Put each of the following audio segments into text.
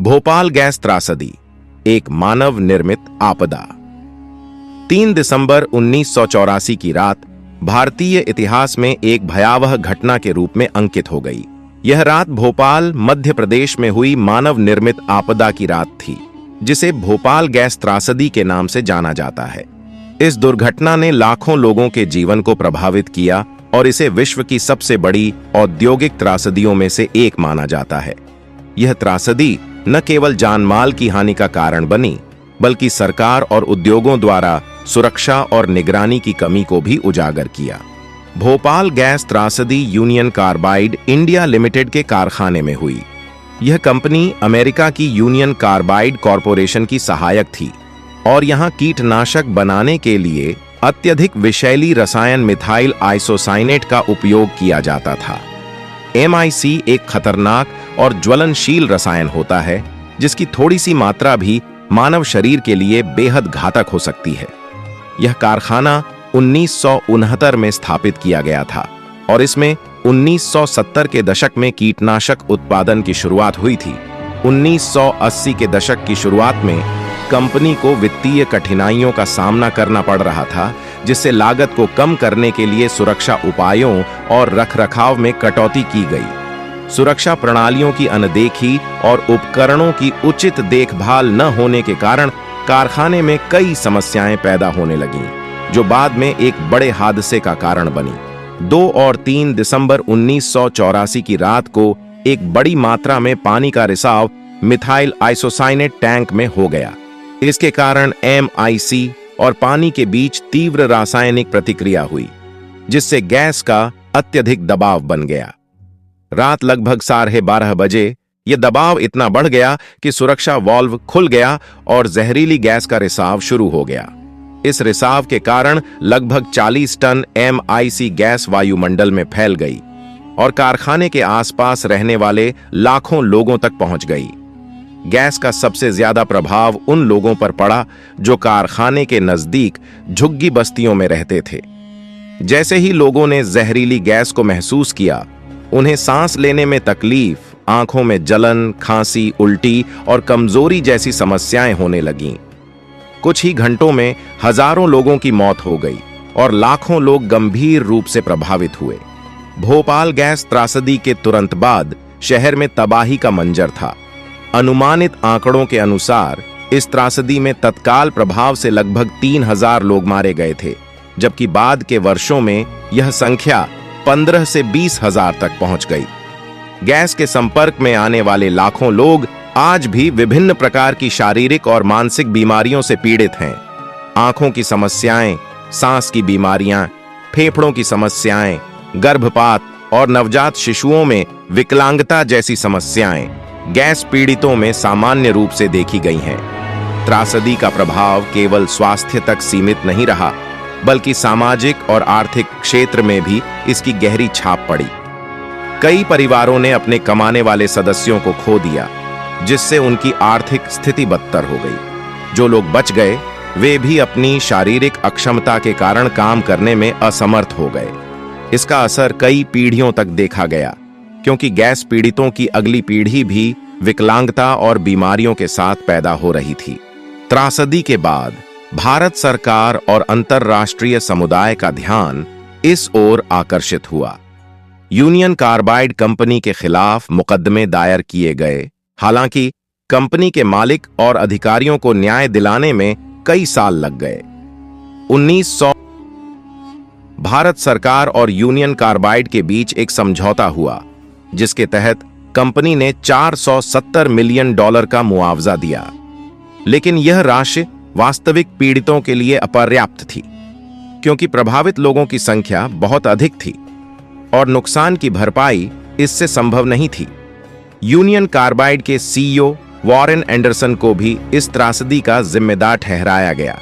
Bhopal gas त्रासदी, एक मानव निर्मित आपदा। 3 दिसंबर 1984 की रात भारतीय इतिहास में एक भयावह घटना के रूप में अंकित हो गई। यह रात भोपाल, मध्य प्रदेश में हुई मानव निर्मित आपदा की रात थी, जिसे भोपाल गैस त्रासदी के नाम से जाना जाता है। इस दुर्घटना ने लाखों लोगों के जीवन को प्रभावित किया और इसे विश्व की सबसे बड़ी औद्योगिक त्रासदियों में से एक माना जाता है। यह त्रासदी न केवल जानमाल की हानि का कारण बनी, बल्कि सरकार और उद्योगों द्वारा सुरक्षा और निगरानी की कमी को भी उजागर किया। भोपाल गैस त्रासदी यूनियन कार्बाइड इंडिया लिमिटेड के कारखाने में हुई। यह कंपनी अमेरिका की यूनियन कार्बाइड कॉरपोरेशन की सहायक थी और यहां कीटनाशक बनाने के लिए अत्यधिक विषैली रसायन मिथाइल आइसोसाइनेट का उपयोग किया जाता था। MIC एक खतरनाक और ज्वलनशील रसायन होता है, जिसकी थोड़ी सी मात्रा भी मानव शरीर के लिए बेहद घातक हो सकती है। यह कारखाना 1969 में स्थापित किया गया था और इसमें 1970 के दशक में कीटनाशक उत्पादन की शुरुआत हुई थी। 1980 के दशक की शुरुआत में कंपनी को वित्तीय कठिनाइयों का सामना करना पड़ रहा था, जिससे लागत को कम करने के लिए सुरक्षा उपायों और रखरखाव में कटौती की गई। सुरक्षा प्रणालियों की अनदेखी और उपकरणों की उचित देखभाल न होने के कारण कारखाने में कई समस्याएं पैदा होने लगीं, जो बाद में एक बड़े हादसे का कारण बनी। 2 और 3 दिसंबर 1984 की रात को एक बड़ी मात्रा में पानी का रिसाव मिथाइल आइसोसाइनेट टैंक में हो गया। इसके कारण MIC और पानी के बीच तीव्र रासायनिक प्रतिक्रिया हुई, जिससे गैस का अत्यधिक दबाव बन गया। रात लगभग 12:30 बजे यह दबाव इतना बढ़ गया कि सुरक्षा वाल्व खुल गया और जहरीली गैस का रिसाव शुरू हो गया। इस रिसाव के कारण लगभग 40 टन MIC गैस वायुमंडल में फैल गई और कारखाने के आसपास रहने वाले लाखों लोगों तक पहुंच गई। गैस का सबसे ज्यादा प्रभाव उन लोगों पर पड़ा जो कारखाने के नजदीक झुग्गी बस्तियों में रहते थे। जैसे ही लोगों ने जहरीली गैस को महसूस किया, उन्हें सांस लेने में तकलीफ, आंखों में जलन, खांसी, उल्टी और कमजोरी जैसी समस्याएं होने लगीं। कुछ ही घंटों में हजारों लोगों की मौत हो गई और लाखों लोग गंभीर रूप से प्रभावित हुए। भोपाल गैस त्रासदी के तुरंत बाद शहर में तबाही का मंजर था। अनुमानित आंकड़ों के अनुसार इस त्रासदी में तत्काल प्रभाव से लगभग 3000 लोग मारे गए थे, जबकि बाद के वर्षों में यह संख्या 15 से 20,000 तक पहुंच गई। गैस के संपर्क में आने वाले लाखों लोग आज भी विभिन्न प्रकार की शारीरिक और मानसिक बीमारियों से पीड़ित हैं। आंखों की समस्याएं, सांस की बीमारियां, फेफड़ों की समस्याएं, गर्भपात और नवजात शिशुओं में विकलांगता जैसी समस्याएं गैस पीड़ितों में सामान्य रूप से देखी गई हैं। त्रासदी का प्रभाव केवल स्वास्थ्य तक सीमित नहीं रहा, बल्कि सामाजिक और आर्थिक क्षेत्र में भी इसकी गहरी छाप पड़ी। कई परिवारों ने अपने कमाने वाले सदस्यों को खो दिया, जिससे उनकी आर्थिक स्थिति बदतर हो गई। जो लोग बच गए, वे भी अपनी शारीरिक अक्षमता के कारण काम करने में असमर्थ हो गए। इसका असर कई पीढ़ियों तक देखा गया, क्योंकि गैस पीड़ितों की अगली पीढ़ी भी विकलांगता और बीमारियों के साथ पैदा हो रही थी। त्रासदी के बाद भारत सरकार और अंतर्राष्ट्रीय समुदाय का ध्यान इस ओर आकर्षित हुआ। यूनियन कार्बाइड कंपनी के खिलाफ मुकदमे दायर किए गए। हालांकि कंपनी के मालिक और अधिकारियों को न्याय दिलाने में कई साल लग गए। 1900 भारत सरकार और यूनियन कार्बाइड के बीच एक समझौता हुआ, जिसके तहत कंपनी ने $470 मिलियन का मुआवजा दिया। लेकिन यह राशि वास्तविक पीड़ितों के लिए अपर्याप्त थी, क्योंकि प्रभावित लोगों की संख्या बहुत अधिक थी और नुकसान की भरपाई इससे संभव नहीं थी। यूनियन कार्बाइड के CEO वॉरेन एंडरसन को भी इस त्रासदी का जिम्मेदार ठहराया गया,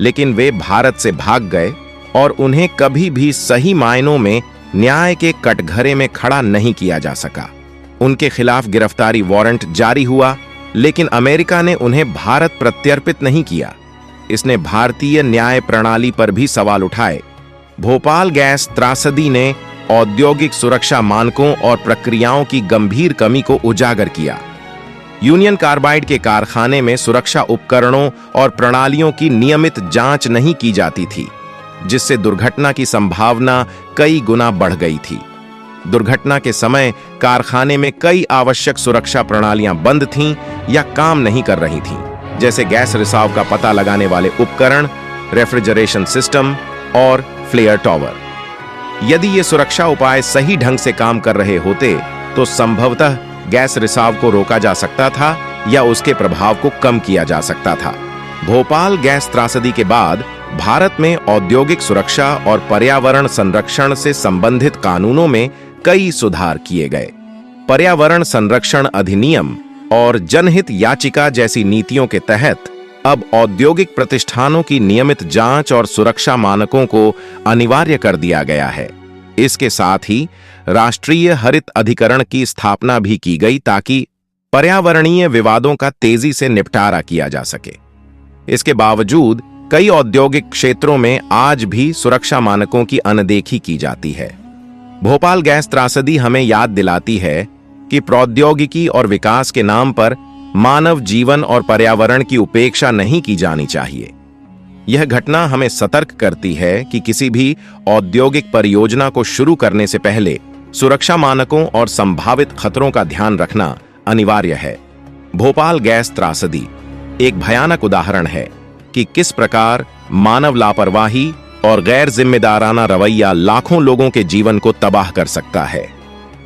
लेकिन वे भारत से भाग गए और उन्हें कभी भी सही मायनों में न्याय के कटघरे में खड़ा नहीं किया जा सका। उनके खिलाफ गिरफ्तारी वारंट जारी हुआ, लेकिन अमेरिका ने उन्हें भारत प्रत्यर्पित नहीं किया। इसने भारतीय न्याय प्रणाली पर भी सवाल उठाए। भोपाल गैस त्रासदी ने औद्योगिक सुरक्षा मानकों और प्रक्रियाओं की गंभीर कमी को उजागर किया। यूनियन कार्बाइड के कारखाने में सुरक्षा उपकरणों और प्रणालियों की नियमित जांच नहीं की जाती थी, जिससे दुर्घटना की संभावना कई गुना बढ़ गई थी। दुर्घटना के समय कारखाने में कई आवश्यक सुरक्षा प्रणालियां बंद थीं या काम नहीं कर रही थीं, जैसे गैस रिसाव का पता लगाने वाले उपकरण, रेफ्रिजरेशन सिस्टम और फ्लेयर टॉवर। यदि ये सुरक्षा उपाय सही ढंग से काम कर रहे होते तो संभवतः गैस रिसाव को रोका जा सकता था या उसके प्रभाव को कम किया जा सकता था। भोपाल गैस त्रासदी के बाद भारत में औद्योगिक सुरक्षा और पर्यावरण संरक्षण से संबंधित कानूनों में कई सुधार किए गए। पर्यावरण संरक्षण अधिनियम और जनहित याचिका जैसी नीतियों के तहत अब औद्योगिक प्रतिष्ठानों की नियमित जांच और सुरक्षा मानकों को अनिवार्य कर दिया गया है। इसके साथ ही राष्ट्रीय हरित अधिकरण की स्थापना भी की गई ताकि पर्यावरणीय विवादों का तेजी से निपटारा किया जा सके। इसके बावजूद कई औद्योगिक क्षेत्रों में आज भी सुरक्षा मानकों की अनदेखी की जाती है। भोपाल गैस त्रासदी हमें याद दिलाती है कि प्रौद्योगिकी और विकास के नाम पर मानव जीवन और पर्यावरण की उपेक्षा नहीं की जानी चाहिए। यह घटना हमें सतर्क करती है कि किसी भी औद्योगिक परियोजना को शुरू करने से पहले सुरक्षा मानकों और संभावित खतरों का ध्यान रखना अनिवार्य है। भोपाल गैस त्रासदी एक भयानक उदाहरण है कि किस प्रकार मानव लापरवाही और गैर जिम्मेदाराना रवैया लाखों लोगों के जीवन को तबाह कर सकता है।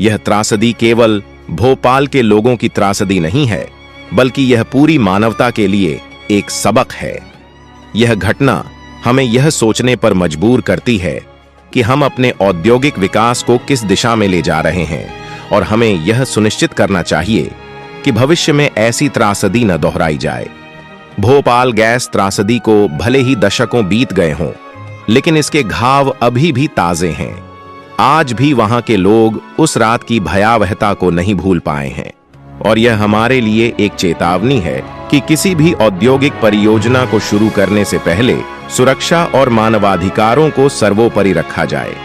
यह त्रासदी केवल भोपाल के लोगों की त्रासदी नहीं है, बल्कि यह पूरी मानवता के लिए एक सबक है। यह घटना हमें यह सोचने पर मजबूर करती है कि हम अपने औद्योगिक विकास को किस दिशा में ले जा रहे हैं और हमें यह सुनिश्चित करना चाहिए कि भविष्य में ऐसी त्रासदी न दोहराई जाए। भोपाल गैस त्रासदी को भले ही दशकों बीत गए हों, लेकिन इसके घाव अभी भी ताजे हैं। आज भी वहां के लोग उस रात की भयावहता को नहीं भूल पाए हैं और यह हमारे लिए एक चेतावनी है कि किसी भी औद्योगिक परियोजना को शुरू करने से पहले सुरक्षा और मानवाधिकारों को सर्वोपरि रखा जाए।